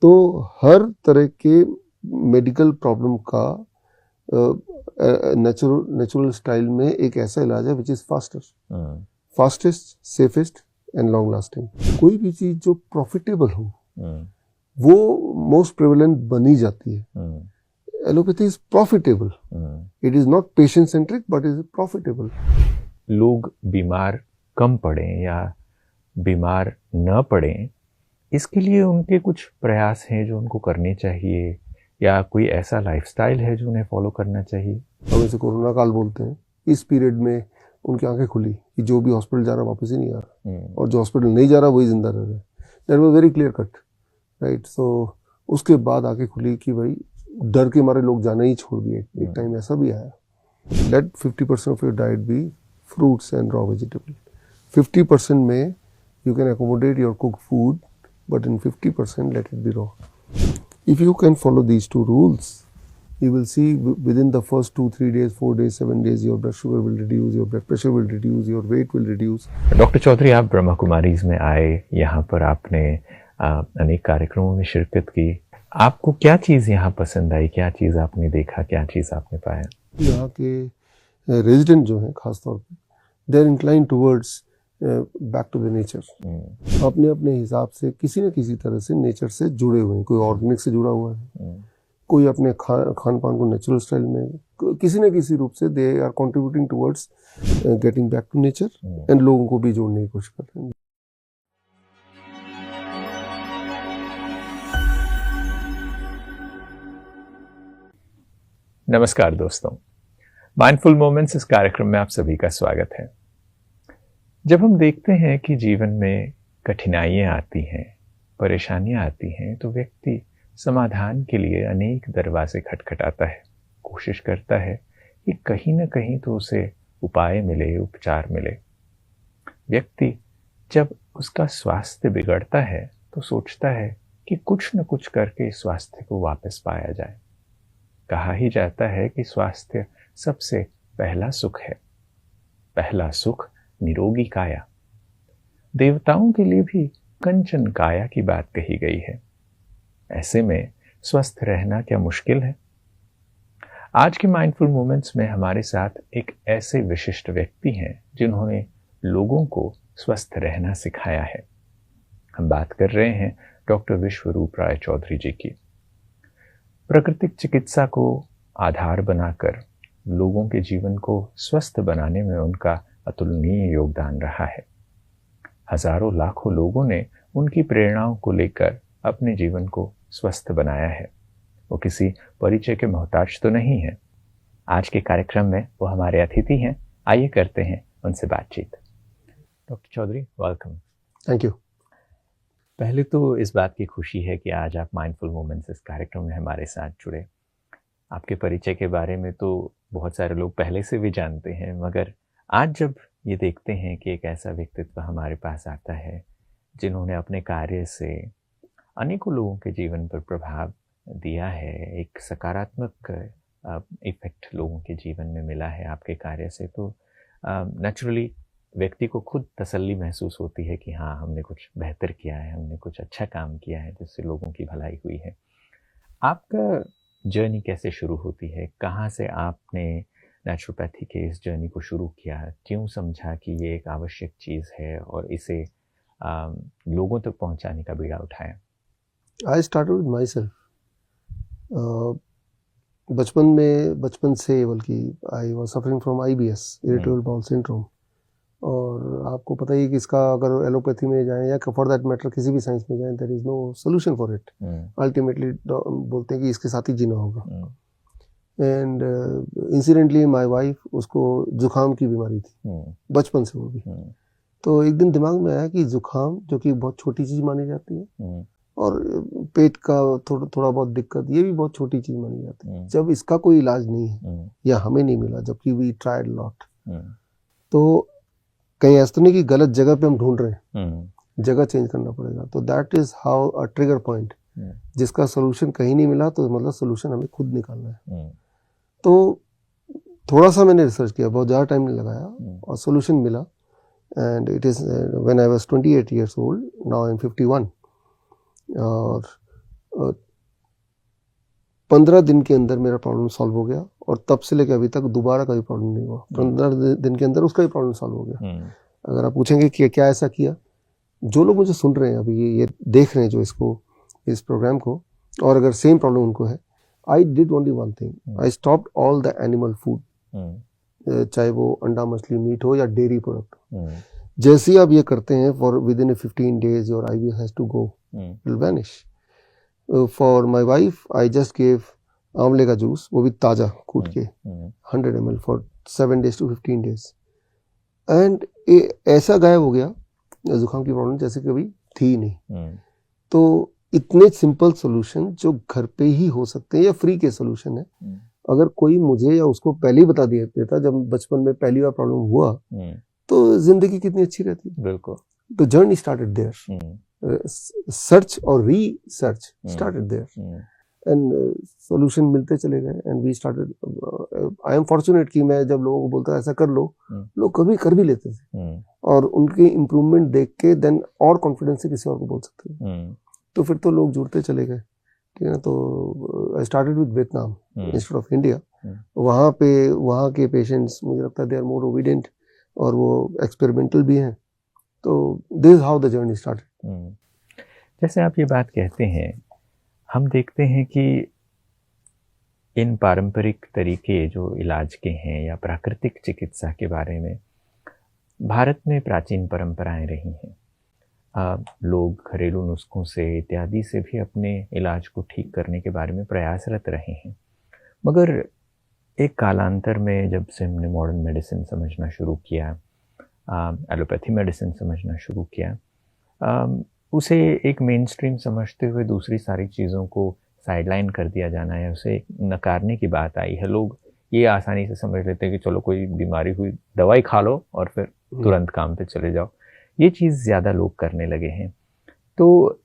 तो हर तरह के मेडिकल प्रॉब्लम का नेचुरल स्टाइल में एक ऐसा इलाज है which is fastest, safest and long lasting. कोई भी चीज जो प्रॉफिटेबल हो वो मोस्ट प्रेवलेंट बनी जाती है। Allopathy is profitable, it is not patient centric but is profitable. लोग बीमार कम पड़ें या बीमार न पड़ें, इसके लिए उनके कुछ प्रयास हैं जो उनको करने चाहिए, या कोई ऐसा लाइफस्टाइल है जो उन्हें फॉलो करना चाहिए? हम इसे कोरोना काल बोलते हैं। इस पीरियड में उनकी आंखें खुली कि जो भी हॉस्पिटल जा रहा वापस ही नहीं आ रहा, और जो हॉस्पिटल नहीं जा रहा वही जिंदा रह रहा है। That was very clear cut, right. So उसके बाद आंखें खुली कि भाई डर के मारे लोग जाना ही छोड़ दिए। एक टाइम ऐसा भी आया। Let 50% of your diet be fruits and raw vegetable. 50% में you can accommodate your cooked food, but in 50% let it be raw. If you can follow these two rules, you will see within the first 2-3 days, 4 days, 7 days, your blood sugar will reduce, your blood pressure will reduce, your weight will reduce. Doctor Chaudhary, आप ब्रह्मा कुमारीज में आए, यहाँ पर आपने अनेक कार्यक्रमों में शिरकत की। आपको क्या चीज़ यहाँ पसंद आई? क्या चीज़ आपने देखा? क्या चीज़ आपने पाया? यहाँ के रेजिडेंट जो हैं खासतौर पर, they are inclined towards back to the nature. अपने अपने हिसाब से किसी न किसी तरह से नेचर से जुड़े हुए हैं। कोई ऑर्गेनिक से जुड़ा हुआ है, कोई अपने खान पान को नेचुरल स्टाइल में, किसी न किसी रूप से they are contributing towards getting back to nature, and लोगों को भी जोड़ने की कोशिश कर रहे हैं। नमस्कार दोस्तों, माइंडफुल मोमेंट्स इस कार्यक्रम में आप सभी का स्वागत है। जब हम देखते हैं कि जीवन में कठिनाइयाँ आती हैं, परेशानियाँ आती हैं, तो व्यक्ति समाधान के लिए अनेक दरवाजे खटखटाता है, कोशिश करता है कि कहीं ना कहीं तो उसे उपाय मिले, उपचार मिले। व्यक्ति जब उसका स्वास्थ्य बिगड़ता है तो सोचता है कि कुछ न कुछ करके स्वास्थ्य को वापस पाया जाए। कहा ही जाता है कि स्वास्थ्य सबसे पहला सुख है। पहला सुख निरोगी काया। देवताओं के लिए भी कंचन काया की बात कही गई है। ऐसे में स्वस्थ रहना क्या मुश्किल है? आज के माइंडफुल मोमेंट्स में हमारे साथ एक ऐसे विशिष्ट व्यक्ति हैं जिन्होंने लोगों को स्वस्थ रहना सिखाया है। हम बात कर रहे हैं डॉक्टर विश्वरूप राय चौधरी जी की। प्राकृतिक चिकित्सा को आधार बनाकर लोगों के जीवन को स्वस्थ बनाने में उनका अतुलनीय योगदान रहा है। हजारों लाखों लोगों ने उनकी प्रेरणाओं को लेकर अपने जीवन को स्वस्थ बनाया है। वो किसी परिचय के मोहताज तो नहीं है। आज के कार्यक्रम में वो हमारे अतिथि हैं। आइए करते हैं उनसे बातचीत। Doctor Chaudhary, welcome. Thank you. पहले तो इस बात की खुशी है कि आज आप माइंडफुल मोमेंट्स इस कार्यक्रम में हमारे साथ जुड़े। आपके परिचय के बारे में तो बहुत सारे लोग पहले से भी जानते हैं, मगर आज जब ये देखते हैं कि एक ऐसा व्यक्तित्व हमारे पास आता है जिन्होंने अपने कार्य से अनेकों लोगों के जीवन पर प्रभाव दिया है, एक सकारात्मक इफेक्ट लोगों के जीवन में मिला है आपके कार्य से, तो नेचुरली व्यक्ति को खुद तसल्ली महसूस होती है कि हाँ, हमने कुछ बेहतर किया है, हमने कुछ अच्छा काम किया है जिससे लोगों की भलाई हुई है। आपका जर्नी कैसे शुरू होती है? कहाँ से आपने नेचुरोपैथी के इस जर्नी को शुरू किया? क्यों समझा कि ये एक आवश्यक चीज़ है और इसे लोगों तक पहुंचाने का बीड़ा उठाया? I started with my self. बचपन से, बल्कि I was suffering from IBS, irritable bowel syndrome. और आपको पता ही कि इसका अगर एलोपैथी में जाएं या फॉर दैट मैटर किसी भी साइंस में जाएं, there is no solution for it. Ultimately बोलते हैं कि इसके साथ ही जीना होगा। एंड इंसिडेंटली माय वाइफ, उसको जुखाम की बीमारी थी बचपन से वो भी। तो एक दिन दिमाग में आया कि जुखाम, जो कि बहुत छोटी चीज़ मानी जाती है, और पेट का थोड़ा बहुत दिक्कत, ये भी बहुत छोटी चीज़ मानी जाती है। जब इसका कोई इलाज नहीं है या हमें नहीं मिला, जबकि वी ट्राइड लॉट, तो कहीं ऐसा तो नहीं कि गलत जगह पे हम ढूंढ रहे हैं, जगह चेंज करना पड़ेगा। तो that is how a trigger point, जिसका सोल्यूशन कहीं नहीं मिला तो मतलब सोल्यूशन हमें खुद निकालना है। तो थोड़ा सा मैंने रिसर्च किया, बहुत ज़्यादा टाइम नहीं लगाया, और सोल्यूशन मिला। And it is when I was 28 years old, now I am 51। और 15 दिन के अंदर मेरा प्रॉब्लम सॉल्व हो गया, और तब से लेकर अभी तक दोबारा कोई प्रॉब्लम नहीं हुआ। 15 दिन के अंदर उसका ही प्रॉब्लम सॉल्व हो गया। अगर आप पूछेंगे कि क्या ऐसा किया, जो लोग मुझे सुन रहे हैं अभी, ये देख रहे हैं जो इस प्रोग्राम को, और अगर सेम प्रॉब्लम उनको है, I did only one thing, I stopped all the animal food, चाहे वो अंडा मछली मीट हो या डेयरी प्रोडक्ट। जैसे ही आप ये करते हैं, for within 15 days your IVF has to go, will vanish. For my wife I just gave आंवले का जूस, वो भी ताज़ा कूट के 100 ml for 7 days to 15 days, and ऐसा गायब हो गया जुकाम की प्रॉब्लम जैसे कभी थी नहीं। तो इतने सिंपल सोल्यूशन जो घर पे ही हो सकते हैं या फ्री के सोल्यूशन है, अगर कोई मुझे या उसको पहले ही बता दिया देता, जब बचपन में पहली बार प्रॉब्लम हुआ, तो जिंदगी कितनी अच्छी रहती। बिल्कुल। तो जर्नी स्टार्टेड देयर, सर्च और research started there, and solution मिलते चले गए, and we started. I am fortunate कि मैं जब लोगों को बोलता ऐसा कर लो, लोग कभी कर भी लेते थे, और उनके इम्प्रूवमेंट देख के देन और कॉन्फिडेंस से किसी और को बोल सकते हैं। तो फिर तो लोग जुड़ते चले गए, ठीक है ना। तो I started with Vietnam instead of India. वहाँ के पेशेंट्स मुझे लगता है दे आर मोर ओबीडिएंट, और वो एक्सपेरिमेंटल भी हैं। तो this is how the journey started. जैसे आप ये बात कहते हैं, हम देखते हैं कि इन पारंपरिक तरीके जो इलाज के हैं या प्राकृतिक चिकित्सा के बारे में भारत में प्राचीन परंपराएं रही हैं। लोग घरेलू नुस्खों से इत्यादि से भी अपने इलाज को ठीक करने के बारे में प्रयासरत रहे हैं, मगर एक कालांतर में जब से हमने मॉडर्न मेडिसिन समझना शुरू किया, एलोपैथी मेडिसिन समझना शुरू किया, उसे एक मेन स्ट्रीम समझते हुए दूसरी सारी चीज़ों को साइडलाइन कर दिया जाना है, उसे नकारने की बात आई है। लोग ये आसानी से समझ लेते हैं कि चलो कोई बीमारी हुई, दवाई खा लो और फिर तुरंत काम पे चले जाओ। ये चीज़ ज़्यादा लोग करने लगे हैं। तो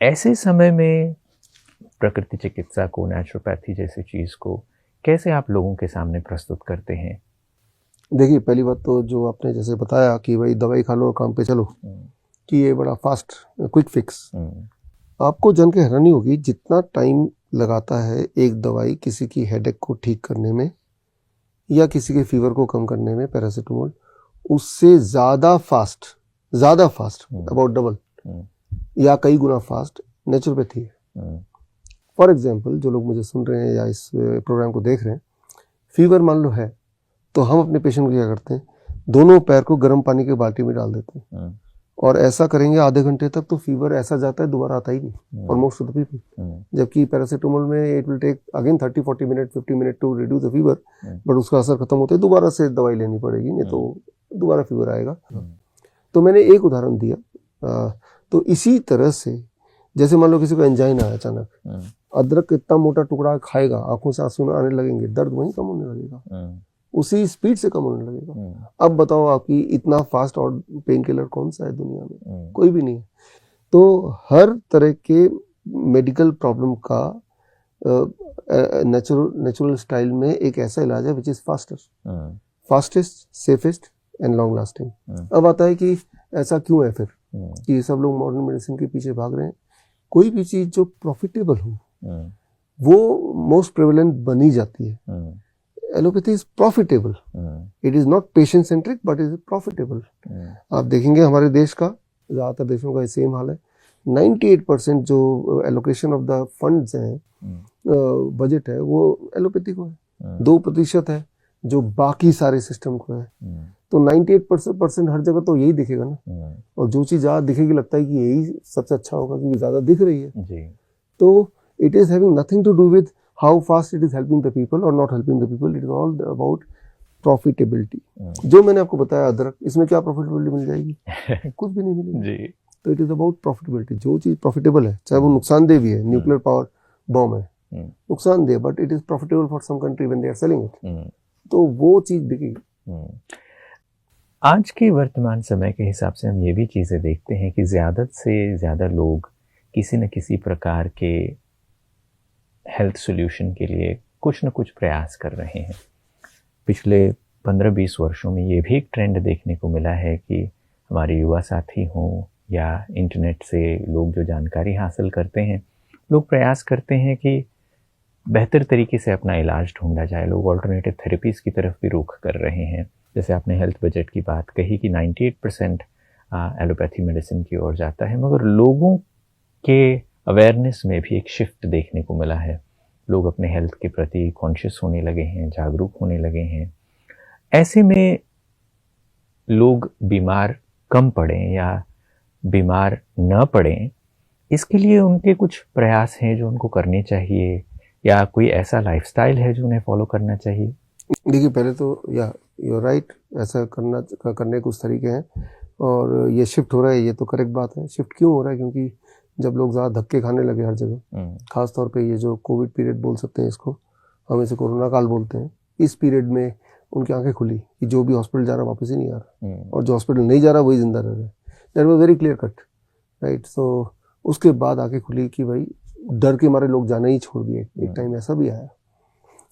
ऐसे समय में प्रकृति चिकित्सा को, नेचुरोपैथी जैसी चीज़ को कैसे आप लोगों के सामने प्रस्तुत करते हैं? देखिए, पहली बात तो जो आपने जैसे बताया कि भाई दवाई खा लो और काम पे चलो, कि ये बड़ा फास्ट क्विक फिक्स, आपको जान के हैरानी होगी जितना टाइम लगाता है एक दवाई किसी की हेडेक को ठीक करने में या किसी के फीवर को कम करने में, पैरासीटामोल, उससे ज़्यादा फास्ट अबाउट डबल या कई गुना फास्ट नेचुरोपैथी है। फॉर एग्जांपल, जो लोग मुझे सुन रहे हैं या इस प्रोग्राम को देख रहे हैं, फीवर मान लो है, तो हम अपने पेशेंट को क्या करते हैं, दोनों पैर को गर्म पानी के बाल्टी में डाल देते हैं, और ऐसा करेंगे आधे घंटे तक, तो फीवर ऐसा जाता है दोबारा आता ही नहीं, और मोस्ट ऑफ द पीपल। जबकि पैरासीटामोल में it will take again 30-40 minute 50 minute to reduce the fever, but उसका असर खत्म होते ही दोबारा से दवाई लेनी पड़ेगी, नहीं तो दोबारा फीवर आएगा। तो मैंने एक उदाहरण दिया। तो इसी तरह से जैसे मान लो किसी को एंजाइन आया अचानक, अदरक इतना मोटा टुकड़ा खाएगा, आंखों से आंसू आने लगेंगे, दर्द वहीं कम होने लगेगा, उसी स्पीड से कम होने लगेगा। अब बताओ आपकी इतना फास्ट और पेन किलर कौन सा है दुनिया में? कोई भी नहीं है। तो हर तरह के मेडिकल प्रॉब्लम का नेचुरल स्टाइल में एक ऐसा इलाज है which is fastest, safest and long lasting. अब आता है कि ऐसा क्यों है फिर कि सब लोग मॉडर्न मेडिसिन के पीछे भाग रहे हैं? कोई भी चीज जो प्रॉफिटेबल हो वो मोस्ट प्रेवलेंट बनी जाती है। Allopathy is profitable, it is not patient centric but is profitable. आप देखेंगे हमारे देश का, ज्यादातर देशों का सेम हाल है, 98% जो एलोकेशन ऑफ द फंड्स हैं, बजट है, वो एलोपैथी को है। 2% है जो बाकी सारे सिस्टम को है। तो 98% हर जगह तो यही दिखेगा ना, और जो चीज ज्यादा दिखेगी लगता है कि यही सबसे अच्छा होगा क्योंकि ज्यादा दिख रही है जी। तो it is having nothing to do with how fast it is helping the people और not helping the people, it is all about profitability. जो मैंने आपको बताया अदरक, इसमें क्या प्रॉफिटेबिलिटी मिल जाएगी? कुछ भी नहीं मिलेगी। तो इट इज अबाउट प्रॉफिटेबिलिटी। जो चीज प्रॉफिटेबल है, चाहे वो नुकसानदेह भी है, न्यूक्लियर पावर बॉम्ब है नुकसानदेह, but it is profitable for some country when they are selling it, तो वो चीज दिखेगी। आज के वर्तमान समय के हिसाब से हम ये भी चीज़ें देखते हैं कि ज़्यादा से ज़्यादा लोग किसी न किसी प्रकार के हेल्थ सॉल्यूशन के लिए कुछ न कुछ प्रयास कर रहे हैं। पिछले 15-20 वर्षों में ये भी एक ट्रेंड देखने को मिला है कि हमारे युवा साथी हों या इंटरनेट से लोग जो जानकारी हासिल करते हैं, लोग प्रयास करते हैं कि बेहतर तरीके से अपना इलाज ढूंढा जाए। लोग ऑल्टरनेटिव थेरेपीज़ की तरफ भी रुख कर रहे हैं। जैसे आपने हेल्थ बजट की बात कही कि 98% एलोपैथी मेडिसिन की ओर जाता है, मगर लोगों के अवेयरनेस में भी एक शिफ्ट देखने को मिला है। लोग अपने हेल्थ के प्रति कॉन्शियस होने लगे हैं, जागरूक होने लगे हैं। ऐसे में लोग बीमार कम पड़ें या बीमार न पड़ें, इसके लिए उनके कुछ प्रयास हैं जो उनको करने चाहिए, या कोई ऐसा लाइफस्टाइल है जो उन्हें फॉलो करना चाहिए? देखिए, पहले तो यू राइट, ऐसा करने कुछ तरीके हैं, और ये शिफ्ट हो रहा है, ये तो करेक्ट बात है। शिफ्ट क्यों हो रहा है? क्योंकि जब लोग ज़्यादा धक्के खाने लगे हर जगह, खास तौर पे ये जो कोविड पीरियड बोल सकते हैं इसको, हम इसे कोरोना काल बोलते हैं, इस पीरियड में उनकी आंखें खुली कि जो भी हॉस्पिटल जा रहा वापस ही नहीं आ रहा, और जो हॉस्पिटल नहीं जा रहा वही जिंदा रह रहा है। That was very clear cut, right. So उसके बाद आंखें खुली कि भाई डर के मारे लोग जाना ही छोड़ दिए। एक टाइम ऐसा भी आया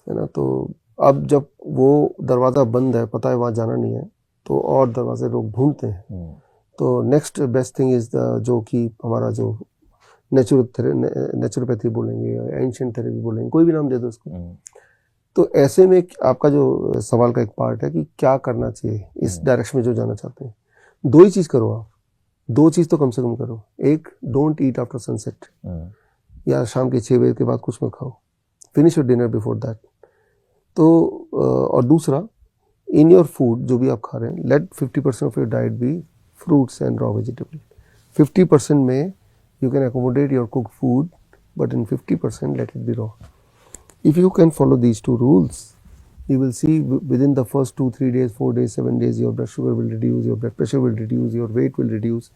है ना। तो अब जब वो दरवाज़ा बंद है, पता है वहाँ जाना नहीं है, तो और दरवाजे लोग ढूंढते हैं। तो नेक्स्ट बेस्ट थिंग इज जो कि हमारा जो नेचुरोपैथी बोलेंगे या एंशिएंट थेरेपी बोलेंगे, कोई भी नाम दे दो उसको। तो ऐसे में आपका जो सवाल का एक पार्ट है कि क्या करना चाहिए इस डायरेक्शन में जो जाना चाहते हैं। दो ही चीज़ करो आप, दो चीज़ तो कम से कम करो। एक, डोंट ईट आफ्टर सनसेट, या शाम के 6 बजे के बाद कुछ मत खाओ। Finish your dinner before that. तो और दूसरा, इन योर फूड जो भी आप खा रहे हैं, let 50% of your diet be fruits and raw vegetable. 50% में you can accommodate your cooked food, but in 50% let it be raw. If you can follow these two rules, you will see within the first 2-3 days, 4 days, 7 days, your blood sugar will reduce, your blood pressure will reduce, your weight will reduce.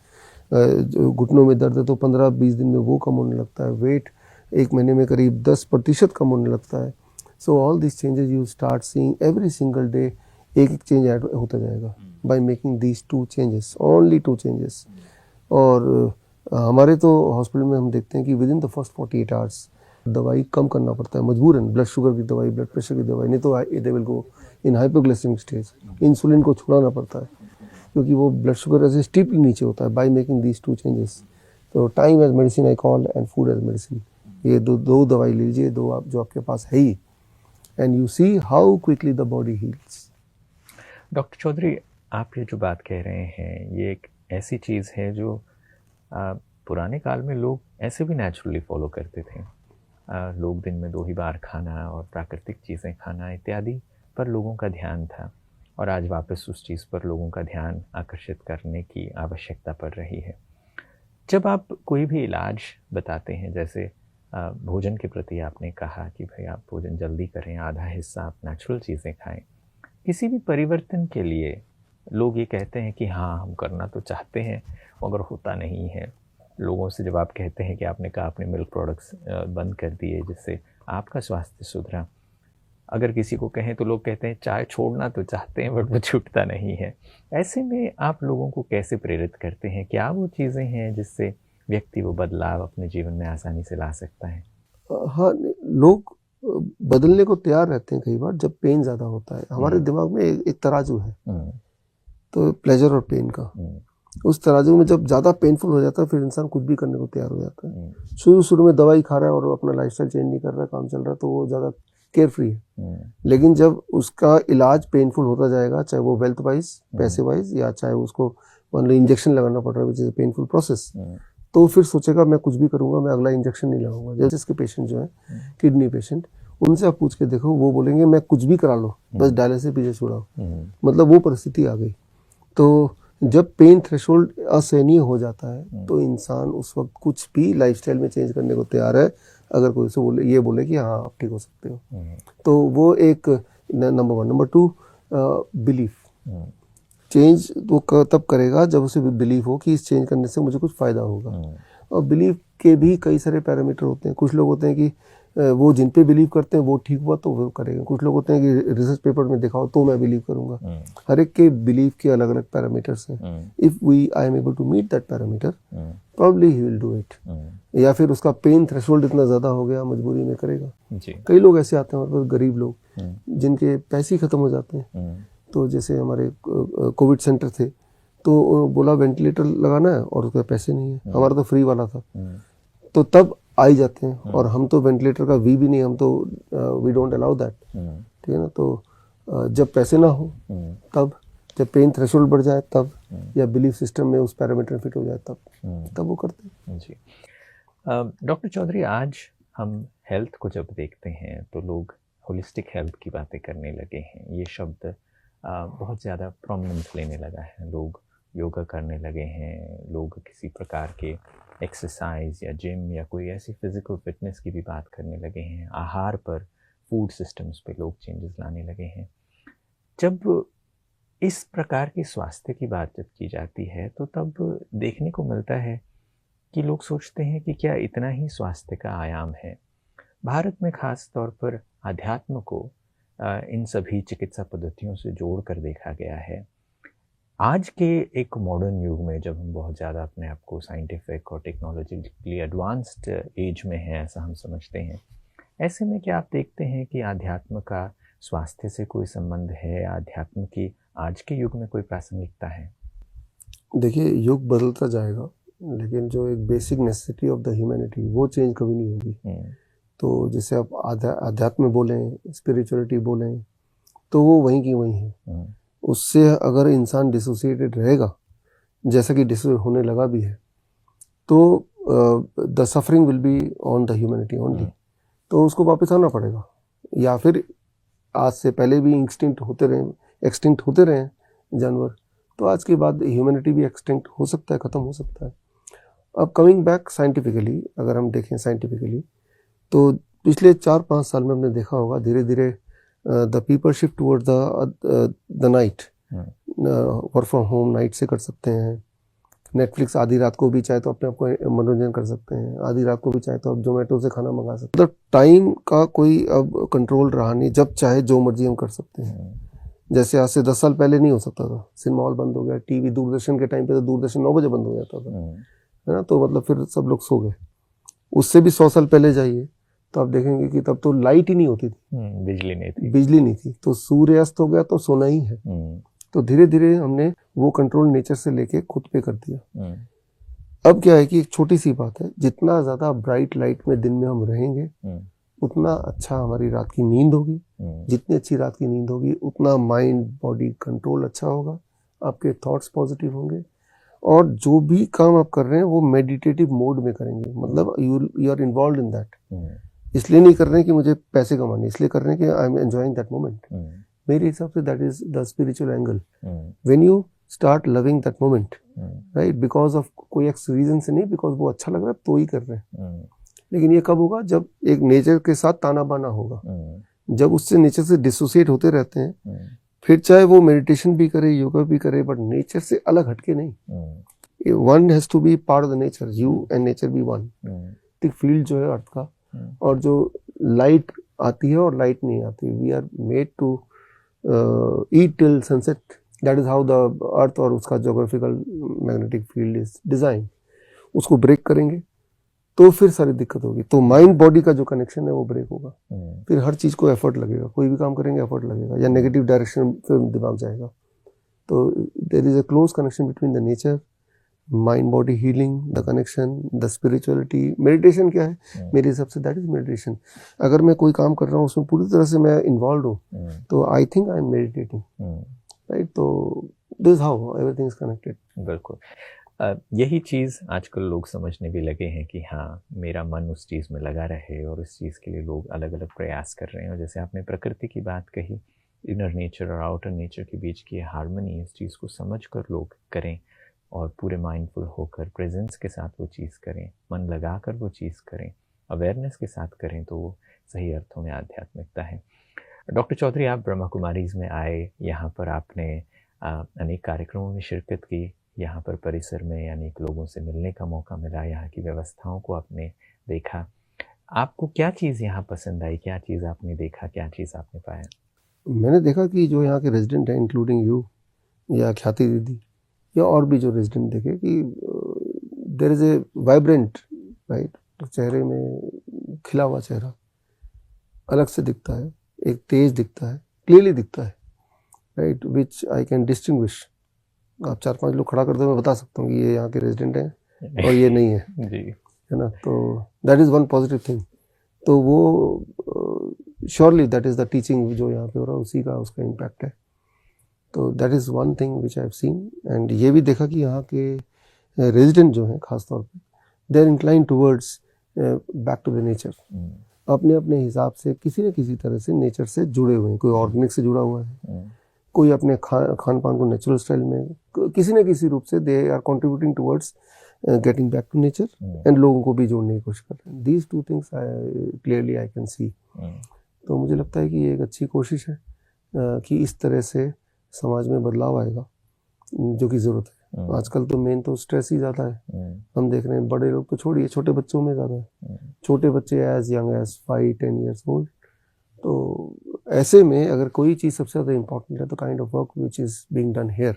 जो घुटनों में दर्द है तो 15-20 दिन में वो कम होने लगता है। वेट 1 महीने में करीब 10% कम होने लगता है। So all these changes you start seeing every single day, एक चेंज ऐड होता जाएगा by making these 2 changes, only 2 changes. और हमारे तो हॉस्पिटल में हम देखते हैं कि with in the first 48 hours दवाई कम करना पड़ता है, मजबूरन। ब्लड शुगर की दवाई, ब्लड प्रेशर की दवाई, नहीं तो they will go in hypoglycaemic stage. Insulin को छुड़ाना पड़ता है क्योंकि वो ब्लड शुगर ऐसे स्टीपली नीचे होता है बाय मेकिंग दीज 2 चेंजेस। तो time as medicine I call, and food as medicine. ये दो दवाई लीजिए, दो आप जो आपके पास है ही, and you see how quickly the body heals. Doctor Chaudhary, आप ये जो बात कह रहे हैं, ये एक ऐसी चीज़ है जो पुराने काल में लोग ऐसे भी नेचुरली फॉलो करते थे। लोग दिन में 2 ही बार खाना और प्राकृतिक चीज़ें खाना इत्यादि पर लोगों का ध्यान था, और आज वापस उस चीज़ पर लोगों का ध्यान आकर्षित करने की आवश्यकता पड़ रही है। जब आप कोई भी इलाज बताते हैं, जैसे भोजन के प्रति आपने कहा कि भाई आप भोजन जल्दी करें, आधा हिस्सा आप नेचुरल चीज़ें खाएं, किसी भी परिवर्तन के लिए लोग ये कहते हैं कि हाँ हम करना तो चाहते हैं मगर होता नहीं है। लोगों से जब आप कहते हैं कि आपने कहा आपने मिल्क प्रोडक्ट्स बंद कर दिए जिससे आपका स्वास्थ्य सुधरा, अगर किसी को कहें तो लोग कहते हैं चाय छोड़ना तो चाहते हैं बट वो छूटता नहीं है। ऐसे में आप लोगों को कैसे प्रेरित करते हैं? क्या वो चीज़ें हैं जिससे व्यक्ति वो बदलाव अपने जीवन में आसानी से ला सकता है? हाँ, लोग बदलने को तैयार रहते हैं कई बार जब पेन ज़्यादा होता है। हमारे दिमाग में एक तराजू है, तो प्लेजर और पेन का। उस तराजू में जब ज़्यादा पेनफुल हो जाता है फिर इंसान कुछ भी करने को तैयार हो जाता है। शुरू में दवाई खा रहा है और अपना लाइफस्टाइल चेंज नहीं कर रहा है, काम चल रहा है, तो वो ज़्यादा केयर फ्री है। लेकिन जब उसका इलाज पेनफुल होता जाएगा, चाहे वो वेल्थ वाइज, पैसे वाइज, या चाहे उसको मान लो इंजेक्शन लगाना पड़ रहा है विच इज पेनफुल प्रोसेस, तो फिर सोचेगा मैं कुछ भी करूंगा, मैं अगला इंजेक्शन नहीं लगाऊंगा। जैसे इसके पेशेंट जो है किडनी पेशेंट, उनसे आप पूछ के देखो, वो बोलेंगे मैं कुछ भी करा लो, बस डायलिसिस पीछे छुड़ाओ। मतलब वो परिस्थिति आ गई। तो जब पेन थ्रेशोल्ड असहनीय हो जाता है तो इंसान उस वक्त कुछ भी लाइफस्टाइल में चेंज करने को तैयार है, अगर कोई से बोले कि हाँ आप ठीक हो सकते हो। तो वो एक नंबर 1। Number 2, belief. चेंज वो तब करेगा जब उसे बिलीव हो कि इस चेंज करने से मुझे कुछ फ़ायदा होगा। और बिलीव के भी कई सारे पैरामीटर होते हैं। कुछ लोग होते हैं कि वो जिन पे बिलीव करते हैं वो ठीक हुआ तो वो करेंगे। कुछ लोग होते हैं कि रिसर्च पेपर में दिखाओ तो मैं बिलीव करूंगा। हर एक के बिलीव के अलग अलग पैरामीटर्स हैं। If I am able to meet that parameter, probably he will do it. या फिर उसका पेन थ्रेशोल्ड इतना ज़्यादा हो गया, मजबूरी में करेगा। कई लोग ऐसे आते हैं हमारे पास, गरीब लोग जिनके पैसे ही खत्म हो जाते हैं। तो जैसे हमारे कोविड सेंटर थे, तो बोला वेंटिलेटर लगाना है और उसके पैसे नहीं है, हमारा तो फ्री वाला था। तो तब आ ही जाते हैं। और हम तो वेंटिलेटर का वी भी नहीं, हम तो वी डोंट अलाउ दैट, ठीक है ना। तो जब पैसे ना हो तब, जब पेन थ्रेशोल्ड बढ़ जाए तब, या बिलीफ सिस्टम में उस पैरामीटर फिट हो जाए तब वो करते हैं जी। डॉक्टर चौधरी, आज हम हेल्थ को जब देखते हैं तो लोग होलिस्टिक हेल्थ की बातें करने लगे हैं। ये शब्द बहुत ज़्यादा प्रोमिनेंस लेने लगा है। लोग योगा करने लगे हैं, लोग किसी प्रकार के एक्सरसाइज या जिम या कोई ऐसी फिजिकल फिटनेस की भी बात करने लगे हैं। आहार पर, फूड सिस्टम्स पे लोग चेंजेस लाने लगे हैं। जब इस प्रकार की स्वास्थ्य की बात जब की जाती है तो तब देखने को मिलता है कि लोग सोचते हैं कि क्या इतना ही स्वास्थ्य का आयाम है। भारत में खास तौर पर अध्यात्म को इन सभी चिकित्सा पद्धतियों से जोड़ कर देखा गया है। आज के एक मॉडर्न युग में जब हम बहुत ज़्यादा अपने आप को साइंटिफिक और टेक्नोलॉजिकली एडवांस्ड एज में हैं, ऐसा हम समझते हैं, ऐसे में क्या आप देखते हैं कि आध्यात्म का स्वास्थ्य से कोई संबंध है? आध्यात्म की आज के युग में कोई प्रासंगिकता है? देखिए, युग बदलता जाएगा, लेकिन जो एक basic necessity of the humanity वो चेंज कभी नहीं होगी। तो जैसे आप अध्यात्म बोलें, स्पिरिचुअलिटी बोलें, तो वो वहीं की वहीं है। उससे अगर इंसान डिसोसिएटेड रहेगा, जैसा कि डिसोसिएट होने लगा भी है, तो the suffering will be on the humanity only. तो उसको वापस आना पड़ेगा, या फिर आज से पहले भी एक्सटिंक्ट होते रहे जानवर, तो आज के बाद ह्यूमैनिटी भी एक्सटिंक्ट हो सकता है, ख़त्म हो सकता है। अब कमिंग बैक साइंटिफिकली, अगर हम देखें साइंटिफिकली, तो पिछले 4-5 साल में हमने देखा होगा धीरे धीरे the people shift toward the night. Work from home night से कर सकते हैं। नेटफ्लिक्स आधी रात को भी चाहे तो अपने आप को मनोरंजन कर सकते हैं, आधी रात को भी चाहे तो आप जोमेटो से खाना मंगा सकते हैं। तो टाइम का कोई अब कंट्रोल रहा नहीं, जब चाहे जो मर्जी हम कर सकते हैं। जैसे आज से 10 साल पहले नहीं हो सकता था, सिनेमा हॉल बंद हो गया, टीवी, दूरदर्शन के टाइम पे तो दूरदर्शन 9 बजे बंद हो जाता था, है ना। तो मतलब फिर सब लोग सो गए। उससे भी 100 साल पहले जाइए तो आप देखेंगे कि तब तो लाइट ही नहीं होती थी, बिजली नहीं थी, तो सूर्यास्त हो गया तो सोना ही है। तो धीरे धीरे हमने वो कंट्रोल नेचर से लेके खुद पे कर दिया। अब क्या है कि एक छोटी सी बात है, जितना ज्यादा ब्राइट लाइट में दिन में हम रहेंगे उतना अच्छा हमारी रात की नींद होगी। जितनी अच्छी रात की नींद होगी उतना माइंड बॉडी कंट्रोल अच्छा होगा, आपके थॉट्स पॉजिटिव होंगे, और जो भी काम आप कर रहे हैं वो मेडिटेटिव मोड में करेंगे। मतलब you are involve in that. इसलिए नहीं कर रहे हैं कि मुझे पैसे कमाने, इसलिए कर रहे हैं कि I am enjoying that moment. मेरे हिसाब से that is the spiritual angle. When you start loving that moment, right, because of कोई एक रीजन से नहीं, बिकॉज वो अच्छा लग रहा है तो ही कर रहे हैं। लेकिन ये कब होगा? जब एक नेचर के साथ ताना बाना होगा, जब उससे नेचर से डिसोसिएट होते रहते हैं, फिर चाहे वो मेडिटेशन भी करे, योगा भी करे, बट नेचर से अलग हटके नहीं। One has to be part of the nature, you and nature be one. एक फील्ड जो है अर्थ का, और जो लाइट आती है और लाइट नहीं आती, we are made to eat till sunset, that is how the earth और उसका geographical magnetic field is design. उसको ब्रेक करेंगे तो फिर सारी दिक्कत होगी। तो माइंड बॉडी का जो कनेक्शन है वो ब्रेक होगा, फिर हर चीज को एफर्ट लगेगा, कोई भी काम करेंगे एफर्ट लगेगा, या नेगेटिव डायरेक्शन पे दिमाग जाएगा। तो there is a close connection between the nature, mind body healing, the connection, the spirituality. Meditation क्या है मेरे हिसाब से? That is meditation. अगर मैं कोई काम कर रहा हूँ उसमें पूरी तरह से मैं इन्वॉल्व हूँ तो I think I am meditating, right. तो this is how everything is connected. बिल्कुल। यही चीज़ आजकल लोग समझने भी लगे हैं कि हाँ, मेरा मन उस चीज़ में लगा रहे, और इस चीज़ के लिए लोग अलग अलग प्रयास कर रहे हैं। और जैसे आपने प्रकृति की बात कही, इनर नेचर और आउटर नेचर के बीच की हार्मनी, इस चीज़ को समझ कर लोग करें और पूरे माइंडफुल होकर प्रेजेंस के साथ वो चीज़ करें, मन लगा कर वो चीज़ करें, अवेयरनेस के साथ करें, तो वो सही अर्थों में आध्यात्मिकता है। डॉक्टर चौधरी, आप ब्रह्मा कुमारीज़ में आए, यहाँ पर आपने अनेक कार्यक्रमों में शिरकत की, यहाँ पर परिसर में अनेक लोगों से मिलने का मौका मिला, यहाँ की व्यवस्थाओं को आपने देखा। आपको क्या चीज़ यहाँ पसंद आई? क्या चीज़ आपने देखा? क्या चीज़ आपने पाया? मैंने देखा कि जो यहाँ के रेजिडेंट हैं, इंक्लूडिंग यू या ख्याति दीदी या और भी जो रेजिडेंट देखे, कि there is a vibrant, right, चेहरे में खिला हुआ चेहरा अलग से दिखता है, एक तेज दिखता है, क्लियरली दिखता है, right, which I can distinguish. आप 4-5 लोग खड़ा कर दो, मैं बता सकता हूँ कि ये यहाँ के रेजिडेंट हैं और ये नहीं है, जी, है ना, तो that is one positive thing. तो वो surely that is the teaching जो यहाँ पे हो रहा है, उसी का उसका इम्पैक्ट है। तो that is one thing which I have seen. And ये भी देखा कि यहाँ के रेजिडेंट जो हैं खास तौर पे, they are incline towards back to the nature. अपने अपने हिसाब से किसी न किसी तरह से नेचर से जुड़े हुए हैं। कोई ऑर्गेनिक से जुड़ा हुआ है, कोई अपने खान पान को नेचुरल स्टाइल में, किसी न किसी रूप से they are contributing towards getting back to nature, and लोगों को भी जोड़ने की कोशिश कर रहे हैं। These two things clearly I can see. तो मुझे लगता है कि ये एक अच्छी कोशिश है कि इस तरह से समाज में बदलाव आएगा, जो कि ज़रूरत है। आजकल तो मेन तो स्ट्रेस ही ज़्यादा है। हम देख रहे हैं बड़े लोग तो छोड़िए, छोटे बच्चों में ज़्यादा है। छोटे बच्चे as young as 5-10 years old. तो ऐसे में अगर कोई चीज़ सबसे ज़्यादा इम्पोर्टेंट है तो kind of work which is being done here.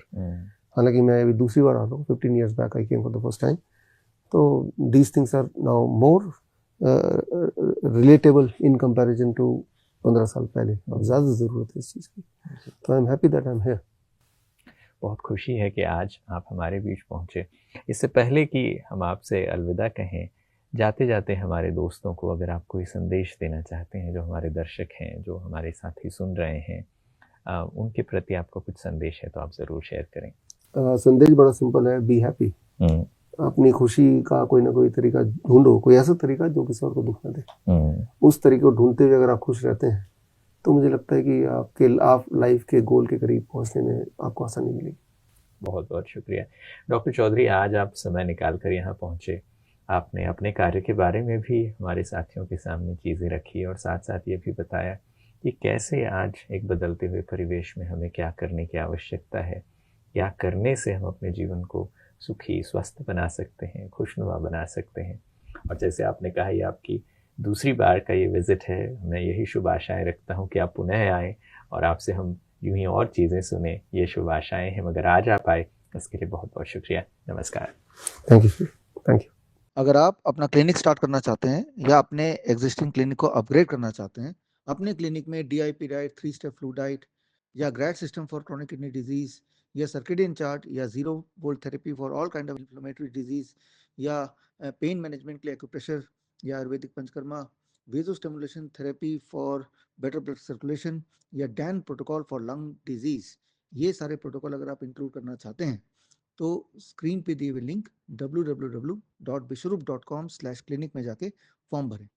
हालांकि मैं अभी दूसरी बार आ रहा हूँ, 15 years back I came for the first time. तो these things are now more relatable in comparison to 15 साल पहले। अब ज़्यादा ज़रूरत है इस चीज़ की। तो I am happy that I am here. बहुत खुशी है कि आज आप हमारे बीच पहुँचे। इससे पहले कि हम आपसे अलविदा कहें, जाते जाते हमारे दोस्तों को अगर आप कोई संदेश देना चाहते हैं, जो हमारे दर्शक हैं, जो हमारे साथी सुन रहे हैं, उनके प्रति आपको कुछ संदेश है तो आप ज़रूर शेयर करें। संदेश बड़ा सिंपल है, बी हैप्पी। अपनी खुशी का कोई ना कोई तरीका ढूंढो, कोई ऐसा तरीका जो किसी और को दुख न दे। उस तरीके को ढूंढते हुए अगर आप खुश रहते हैं तो मुझे लगता है कि आप लाइफ के गोल के करीब पहुंचने में आपको आसानी मिलेगी। बहुत बहुत शुक्रिया डॉक्टर चौधरी, आज आप समय निकाल कर यहाँ पहुँचे। आपने अपने कार्य के बारे में भी हमारे साथियों के सामने चीज़ें रखी और साथ साथ ये भी बताया कि कैसे आज एक बदलते हुए परिवेश में हमें क्या करने की आवश्यकता है, क्या करने से हम अपने जीवन को सुखी स्वस्थ बना सकते हैं, खुशनुमा बना सकते हैं। और जैसे आपने कहा, ये आपकी दूसरी बार का ये विज़िट है। मैं यही शुभ आशाएँ रखता हूँ कि आप पुनः आएँ और आपसे हम यूं ही और चीज़ें सुने। ये शुभ आशाएँ हैं, मगर आज आप आए, इसके लिए बहुत बहुत शुक्रिया। नमस्कार। Thank you. Thank you. अगर आप अपना क्लिनिक स्टार्ट करना चाहते हैं या अपने एग्जिस्टिंग क्लिनिक को अपग्रेड करना चाहते हैं, अपने क्लिनिक में DIP diet, 3 step flu diet या grad system for chronic kidney disease या सर्केडियन चार्ट या 0 volt therapy for all kind of inflammatory disease या पेन मैनेजमेंट के लिए एक्यूप्रेशर या Ayurvedic panchakarma, vago stimulation therapy for better blood circulation या DAN protocol for lung disease, ये सारे protocol अगर आप इंक्लूड करना चाहते हैं तो स्क्रीन पे दिए हुए लिंक www.bishrup.com/clinic में जाके फॉर्म भरें।